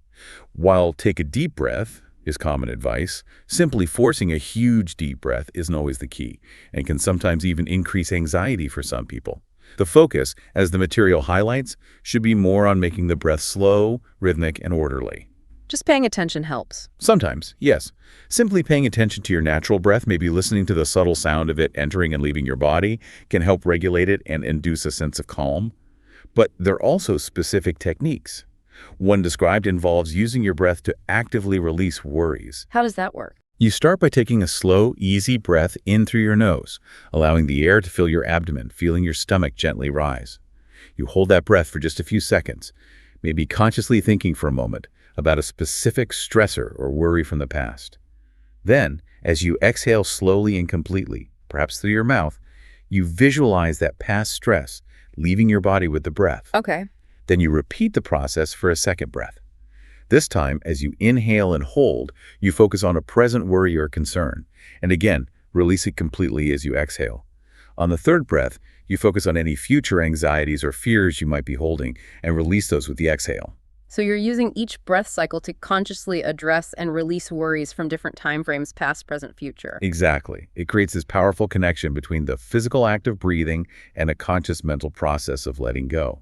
While take a deep breath is common advice, simply forcing a huge deep breath isn't always the key and can sometimes even increase anxiety for some people. The focus, as the material highlights, should be more on making the breath slow, rhythmic, and orderly. Just paying attention helps. Sometimes, yes. Simply paying attention to your natural breath, maybe listening to the subtle sound of it entering and leaving your body, can help regulate it and induce a sense of calm. But there are also specific techniques. One described involves using your breath to actively release worries. How does that work? You start by taking a slow, easy breath in through your nose, allowing the air to fill your abdomen, feeling your stomach gently rise. You hold that breath for just a few seconds, maybe consciously thinking for a moment about a specific stressor or worry from the past. Then, as you exhale slowly and completely, perhaps through your mouth, you visualize that past stress leaving your body with the breath. Okay. Then you repeat the process for a second breath. This time, as you inhale and hold, you focus on a present worry or concern. And again, release it completely as you exhale. On the third breath, you focus on any future anxieties or fears you might be holding and release those with the exhale. So you're using each breath cycle to consciously address and release worries from different time frames, past, present, future. Exactly. It creates this powerful connection between the physical act of breathing and a conscious mental process of letting go.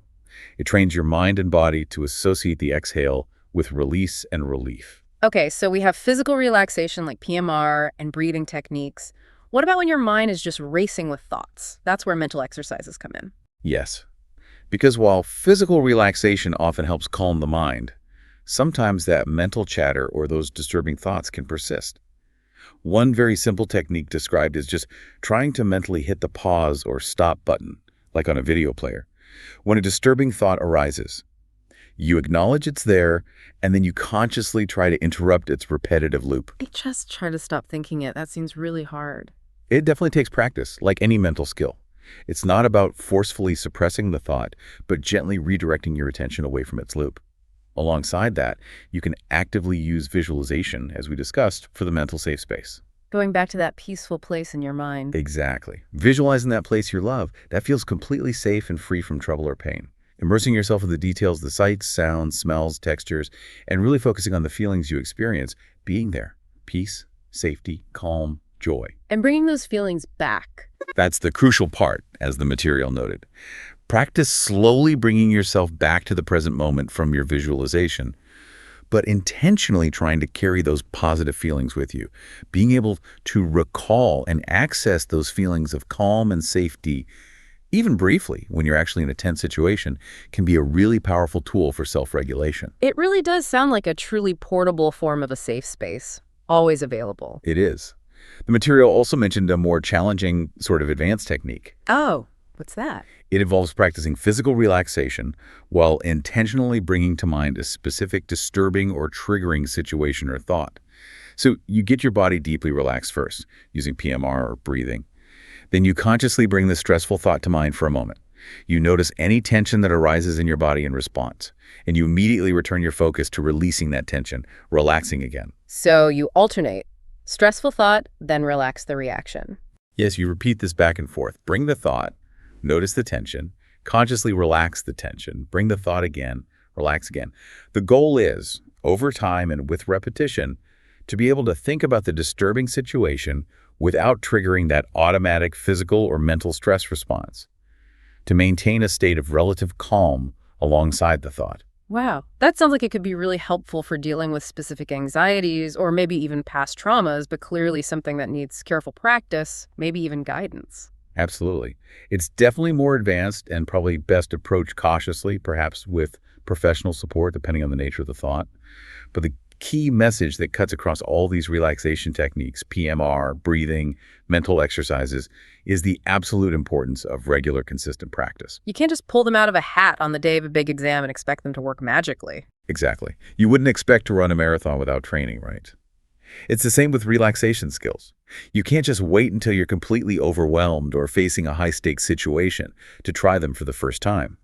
It trains your mind and body to associate the exhale with release and relief. Okay, so we have physical relaxation like PMR and breathing techniques. What about when your mind is just racing with thoughts? That's where mental exercises come in. Yes. Because while physical relaxation often helps calm the mind, sometimes that mental chatter or those disturbing thoughts can persist. One very simple technique described is just trying to mentally hit the pause or stop button, like on a video player, when a disturbing thought arises. You acknowledge it's there, and then you consciously try to interrupt its repetitive loop. I just try to stop thinking it. That seems really hard. It definitely takes practice, like any mental skill. It's not about forcefully suppressing the thought, but gently redirecting your attention away from its loop. Alongside that, you can actively use visualization, as we discussed, for the mental safe space. Going back to that peaceful place in your mind. Exactly. Visualizing that place you love, that feels completely safe and free from trouble or pain. Immersing yourself in the details, the sights, sounds, smells, textures, and really focusing on the feelings you experience, being there. Peace, safety, calm, joy. And bringing those feelings back. That's the crucial part, as the material noted. Practice slowly bringing yourself back to the present moment from your visualization, but intentionally trying to carry those positive feelings with you. Being able to recall and access those feelings of calm and safety, even briefly when you're actually in a tense situation, can be a really powerful tool for self-regulation. It really does sound like a truly portable form of a safe space, always available. It is. The material also mentioned a more challenging sort of advanced technique. Oh. What's that? It involves practicing physical relaxation while intentionally bringing to mind a specific disturbing or triggering situation or thought. So you get your body deeply relaxed first, using PMR or breathing. Then you consciously bring the stressful thought to mind for a moment. You notice any tension that arises in your body in response, and you immediately return your focus to releasing that tension, relaxing again. So you alternate. Stressful thought, then relax the reaction. Yes, you repeat this back and forth. Bring the thought, notice the tension, consciously relax the tension, bring the thought again, relax again. The goal is, over time and with repetition, to be able to think about the disturbing situation without triggering that automatic physical or mental stress response, to maintain a state of relative calm alongside the thought. Wow, that sounds like it could be really helpful for dealing with specific anxieties or maybe even past traumas, but clearly something that needs careful practice, maybe even guidance. Absolutely. It's definitely more advanced and probably best approached cautiously, perhaps with professional support, depending on the nature of the thought. But the key message that cuts across all these relaxation techniques, PMR, breathing, mental exercises, is the absolute importance of regular, consistent practice. You can't just pull them out of a hat on the day of a big exam and expect them to work magically. Exactly. You wouldn't expect to run a marathon without training, right? It's the same with relaxation skills. You can't just wait until you're completely overwhelmed or facing a high-stakes situation to try them for the first time.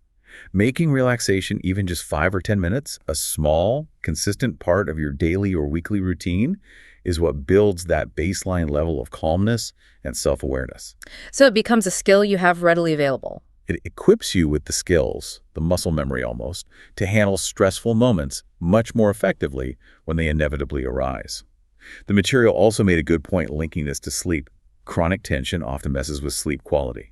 Making relaxation even just 5 or 10 minutes, a small, consistent part of your daily or weekly routine, is what builds that baseline level of calmness and self-awareness. So it becomes a skill you have readily available. It equips you with the skills, the muscle memory almost, to handle stressful moments much more effectively when they inevitably arise. The material also made a good point linking this to sleep. Chronic tension often messes with sleep quality.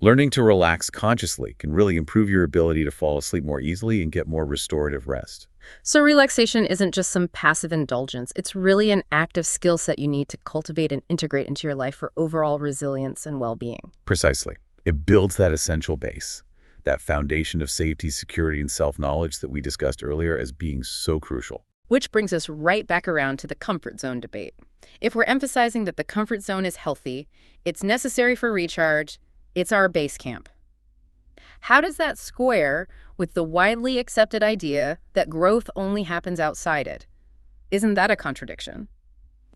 Learning to relax consciously can really improve your ability to fall asleep more easily and get more restorative rest. So relaxation isn't just some passive indulgence. It's really an active skill set you need to cultivate and integrate into your life for overall resilience and well-being. Precisely. It builds that essential base, that foundation of safety, security, and self-knowledge that we discussed earlier as being so crucial. Which brings us right back around to the comfort zone debate. If we're emphasizing that the comfort zone is healthy, it's necessary for recharge, it's our base camp. How does that square with the widely accepted idea that growth only happens outside it? Isn't that a contradiction?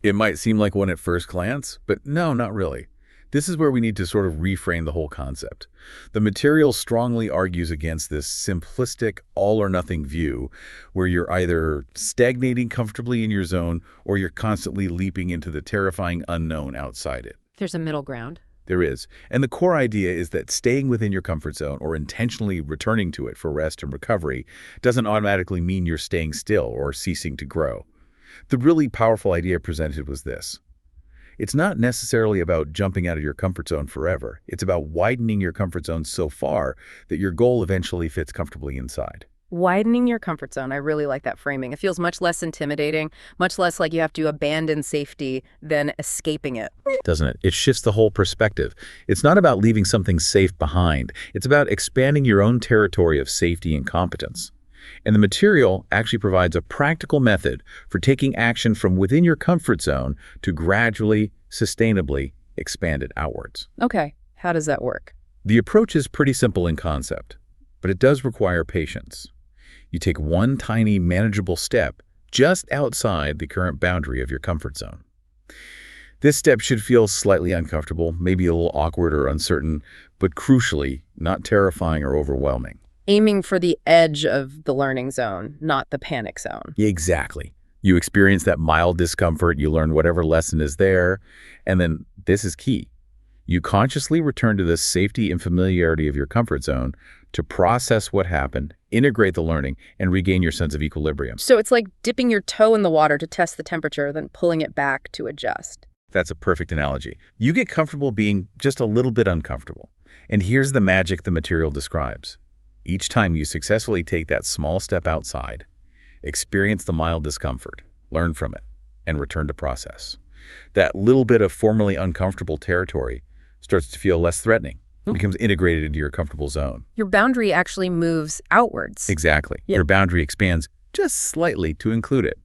It might seem like one at first glance, but no, not really. This is where we need to sort of reframe the whole concept. The material strongly argues against this simplistic all-or-nothing view where you're either stagnating comfortably in your zone or you're constantly leaping into the terrifying unknown outside it. There's a middle ground. There is. And the core idea is that staying within your comfort zone or intentionally returning to it for rest and recovery doesn't automatically mean you're staying still or ceasing to grow. The really powerful idea presented was this. It's not necessarily about jumping out of your comfort zone forever. It's about widening your comfort zone so far that your goal eventually fits comfortably inside. Widening your comfort zone. I really like that framing. It feels much less intimidating, much less like you have to abandon safety than escaping it. Doesn't it? It shifts the whole perspective. It's not about leaving something safe behind. It's about expanding your own territory of safety and competence. And the material actually provides a practical method for taking action from within your comfort zone to gradually, sustainably expand it outwards. Okay, how does that work? The approach is pretty simple in concept, but it does require patience. You take one tiny, manageable step just outside the current boundary of your comfort zone. This step should feel slightly uncomfortable, maybe a little awkward or uncertain, but crucially, not terrifying or overwhelming. Aiming for the edge of the learning zone, not the panic zone. Exactly. You experience that mild discomfort, you learn whatever lesson is there, and then this is key. You consciously return to the safety and familiarity of your comfort zone to process what happened, integrate the learning, and regain your sense of equilibrium. So it's like dipping your toe in the water to test the temperature, then pulling it back to adjust. That's a perfect analogy. You get comfortable being just a little bit uncomfortable. And here's the magic the material describes. Each time you successfully take that small step outside, experience the mild discomfort, learn from it, and return to process. That little bit of formerly uncomfortable territory starts to feel less threatening. It becomes integrated into your comfortable zone. Your boundary actually moves outwards. Exactly. Yeah. Your boundary expands just slightly to include it.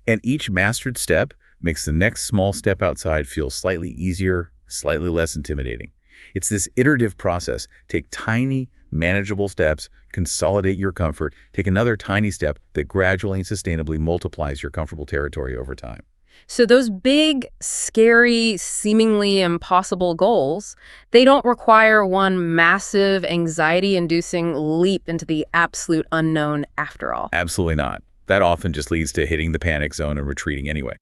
And each mastered step makes the next small step outside feel slightly easier, slightly less intimidating. It's this iterative process. Take tiny, manageable steps, consolidate your comfort, take another tiny step that gradually and sustainably multiplies your comfortable territory over time. So those big, scary, seemingly impossible goals, they don't require one massive, anxiety-inducing leap into the absolute unknown after all. Absolutely not. That often just leads to hitting the panic zone and retreating anyway.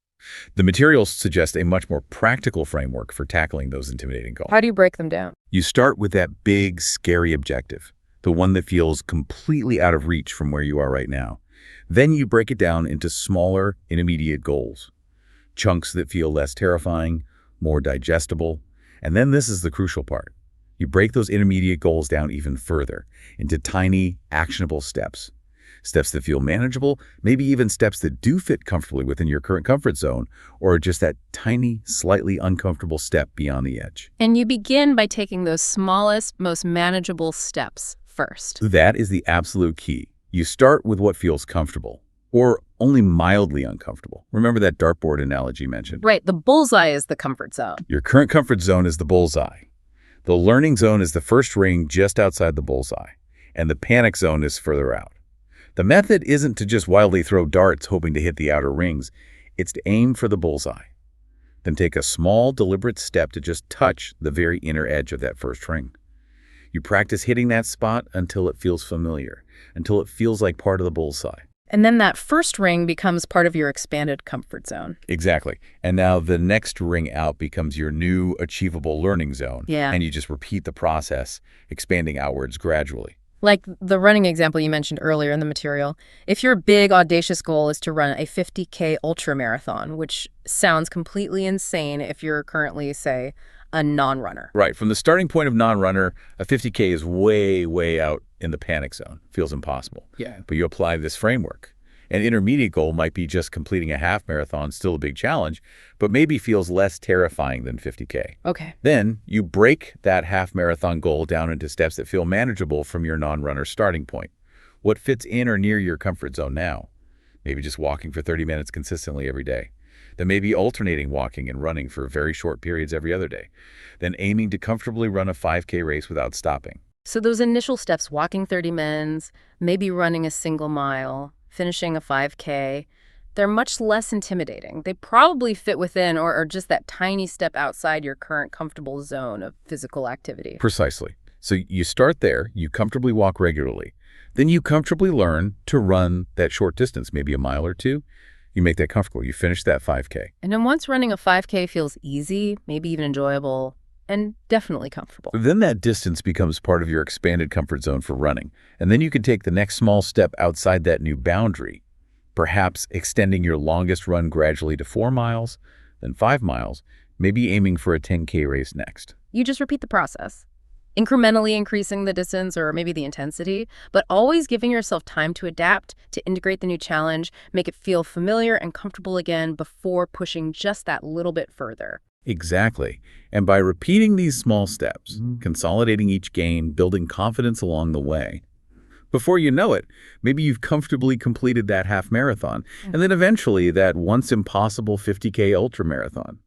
The materials suggest a much more practical framework for tackling those intimidating goals. How do you break them down? You start with that big, scary objective, the one that feels completely out of reach from where you are right now. Then you break it down into smaller, intermediate goals, chunks that feel less terrifying, more digestible. And then this is the crucial part. You break those intermediate goals down even further into tiny, actionable steps. Steps that feel manageable, maybe even steps that do fit comfortably within your current comfort zone, or just that tiny, slightly uncomfortable step beyond the edge. And you begin by taking those smallest, most manageable steps first. That is the absolute key. You start with what feels comfortable, or only mildly uncomfortable. Remember that dartboard analogy mentioned? Right, the bullseye is the comfort zone. Your current comfort zone is the bullseye. The learning zone is the first ring just outside the bullseye, and the panic zone is further out. The method isn't to just wildly throw darts hoping to hit the outer rings. It's to aim for the bullseye. Then take a small, deliberate step to just touch the very inner edge of that first ring. You practice hitting that spot until it feels familiar, until it feels like part of the bullseye. And then that first ring becomes part of your expanded comfort zone. Exactly. And now the next ring out becomes your new achievable learning zone. Yeah. And you just repeat the process, expanding outwards gradually. Like the running example you mentioned earlier in the material, if your big, audacious goal is to run a 50K ultramarathon, which sounds completely insane if you're currently, say, a non-runner. Right. From the starting point of non-runner, a 50K is way, way out in the panic zone. Feels impossible. Yeah. But you apply this framework. An intermediate goal might be just completing a half marathon, still a big challenge, but maybe feels less terrifying than 50K. Okay. Then you break that half marathon goal down into steps that feel manageable from your non-runner starting point. What fits in or near your comfort zone now? Maybe just walking for 30 minutes consistently every day. Then maybe alternating walking and running for very short periods every other day. Then aiming to comfortably run a 5K race without stopping. So those initial steps, walking 30 minutes, maybe running a single mile, finishing a 5K, they're much less intimidating. They probably fit within or just that tiny step outside your current comfortable zone of physical activity. Precisely. So you start there, you comfortably walk regularly. Then you comfortably learn to run that short distance, maybe a mile or two. You make that comfortable. You finish that 5K. And then once running a 5K feels easy, maybe even enjoyable, and definitely comfortable. Then that distance becomes part of your expanded comfort zone for running. And then you can take the next small step outside that new boundary, perhaps extending your longest run gradually to 4 miles, then 5 miles, maybe aiming for a 10K race next. You just repeat the process, incrementally increasing the distance or maybe the intensity, but always giving yourself time to adapt, to integrate the new challenge, make it feel familiar and comfortable again before pushing just that little bit further. Exactly. And by repeating these small steps, consolidating each gain, building confidence along the way, before you know it, maybe you've comfortably completed that half marathon, and then eventually that once impossible 50K ultramarathon.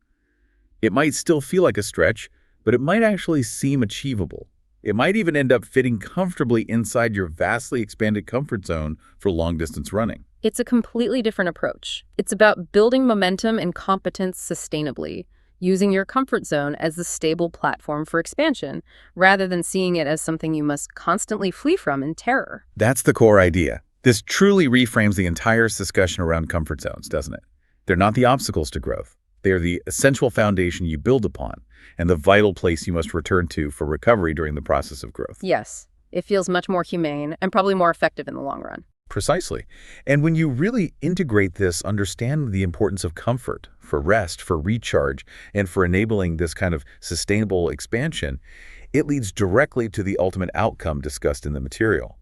It might still feel like a stretch, but it might actually seem achievable. It might even end up fitting comfortably inside your vastly expanded comfort zone for long-distance running. It's a completely different approach. It's about building momentum and competence sustainably, using your comfort zone as the stable platform for expansion, rather than seeing it as something you must constantly flee from in terror. That's the core idea. This truly reframes the entire discussion around comfort zones, doesn't it? They're not the obstacles to growth. They are the essential foundation you build upon and the vital place you must return to for recovery during the process of growth. Yes, it feels much more humane and probably more effective in the long run. Precisely. And when you really integrate this, understand the importance of comfort for rest, for recharge, and for enabling this kind of sustainable expansion, it leads directly to the ultimate outcome discussed in the material.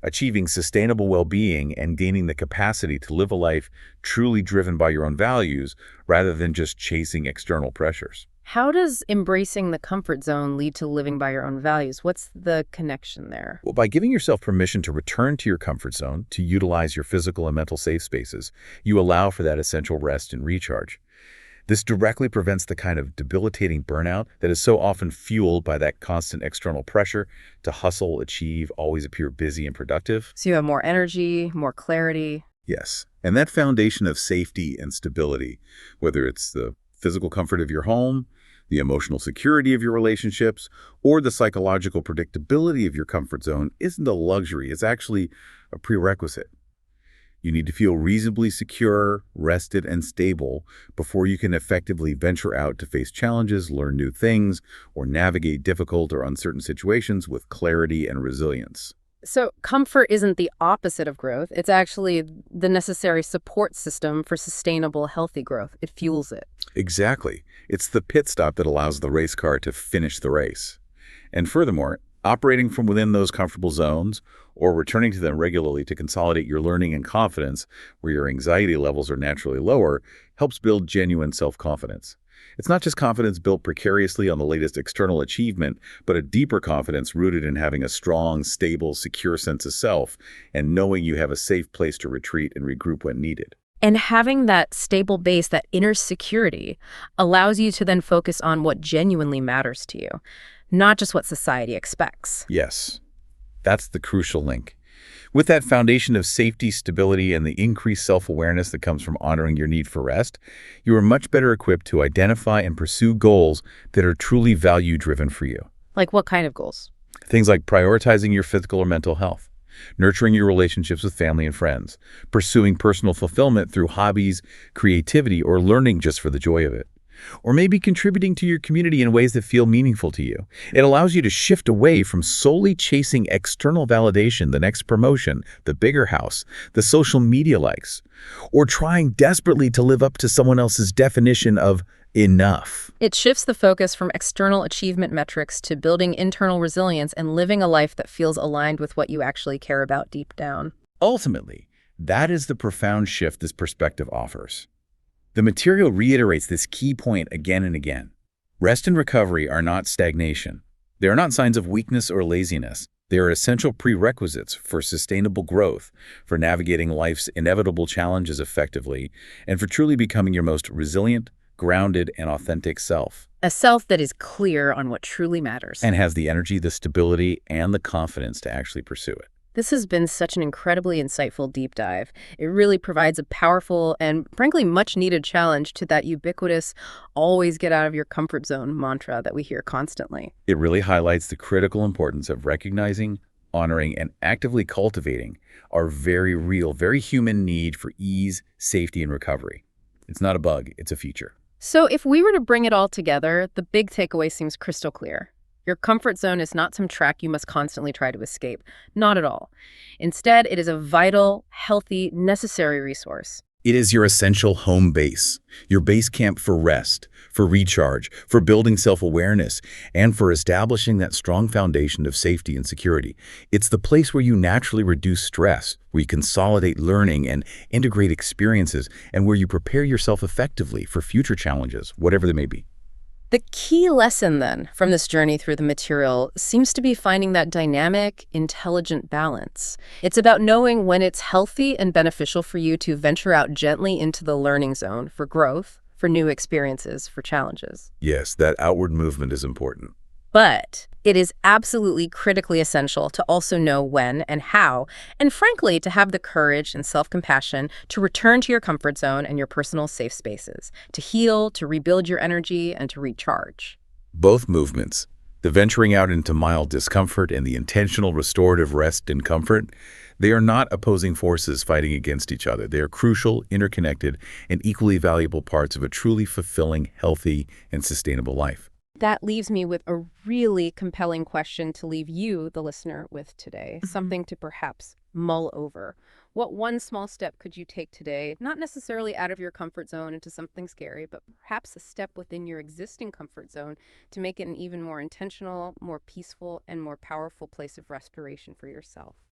Achieving sustainable well-being and gaining the capacity to live a life truly driven by your own values rather than just chasing external pressures. How does embracing the comfort zone lead to living by your own values? What's the connection there? Well, by giving yourself permission to return to your comfort zone, to utilize your physical and mental safe spaces, you allow for that essential rest and recharge. This directly prevents the kind of debilitating burnout that is so often fueled by that constant external pressure to hustle, achieve, always appear busy and productive. So you have more energy, more clarity. Yes. And that foundation of safety and stability, whether it's the physical comfort of your home, the emotional security of your relationships, or the psychological predictability of your comfort zone, isn't a luxury. It's actually a prerequisite. You need to feel reasonably secure, rested, and stable before you can effectively venture out to face challenges, learn new things, or navigate difficult or uncertain situations with clarity and resilience. So comfort isn't the opposite of growth. It's actually the necessary support system for sustainable, healthy growth. It fuels it. Exactly. It's the pit stop that allows the race car to finish the race. And furthermore, operating from within those comfortable zones or returning to them regularly to consolidate your learning and confidence where your anxiety levels are naturally lower helps build genuine self-confidence. It's not just confidence built precariously on the latest external achievement, but a deeper confidence rooted in having a strong, stable, secure sense of self and knowing you have a safe place to retreat and regroup when needed. And having that stable base, that inner security, allows you to then focus on what genuinely matters to you, not just what society expects. Yes, that's the crucial link. With that foundation of safety, stability, and the increased self-awareness that comes from honoring your need for rest, you are much better equipped to identify and pursue goals that are truly value-driven for you. Like what kind of goals? Things like prioritizing your physical or mental health, nurturing your relationships with family and friends, pursuing personal fulfillment through hobbies, creativity, or learning just for the joy of it. Or maybe contributing to your community in ways that feel meaningful to you. It allows you to shift away from solely chasing external validation, the next promotion, the bigger house, the social media likes, or trying desperately to live up to someone else's definition of enough. It shifts the focus from external achievement metrics to building internal resilience and living a life that feels aligned with what you actually care about deep down. Ultimately, that is the profound shift this perspective offers. The material reiterates this key point again and again. Rest and recovery are not stagnation. They are not signs of weakness or laziness. They are essential prerequisites for sustainable growth, for navigating life's inevitable challenges effectively, and for truly becoming your most resilient, grounded, and authentic self. A self that is clear on what truly matters. And has the energy, the stability, and the confidence to actually pursue it. This has been such an incredibly insightful deep dive. It really provides a powerful and, frankly, much-needed challenge to that ubiquitous, always get out of your comfort zone mantra that we hear constantly. It really highlights the critical importance of recognizing, honoring, and actively cultivating our very real, very human need for ease, safety, and recovery. It's not a bug, it's a feature. So if we were to bring it all together, the big takeaway seems crystal clear. Your comfort zone is not some track you must constantly try to escape. Not at all. Instead, it is a vital, healthy, necessary resource. It is your essential home base, your base camp for rest, for recharge, for building self-awareness, and for establishing that strong foundation of safety and security. It's the place where you naturally reduce stress, where you consolidate learning and integrate experiences, and where you prepare yourself effectively for future challenges, whatever they may be. The key lesson, then, from this journey through the material seems to be finding that dynamic, intelligent balance. It's about knowing when it's healthy and beneficial for you to venture out gently into the learning zone for growth, for new experiences, for challenges. Yes, that outward movement is important. But it is absolutely critically essential to also know when and how, and frankly, to have the courage and self-compassion to return to your comfort zone and your personal safe spaces, to heal, to rebuild your energy, and to recharge. Both movements, the venturing out into mild discomfort and the intentional restorative rest and comfort, they are not opposing forces fighting against each other. They are crucial, interconnected, and equally valuable parts of a truly fulfilling, healthy, and sustainable life. That leaves me with a really compelling question to leave you, the listener, with today. Something to perhaps mull over. What one small step could you take today, not necessarily out of your comfort zone into something scary, but perhaps a step within your existing comfort zone to make it an even more intentional, more peaceful, and more powerful place of restoration for yourself?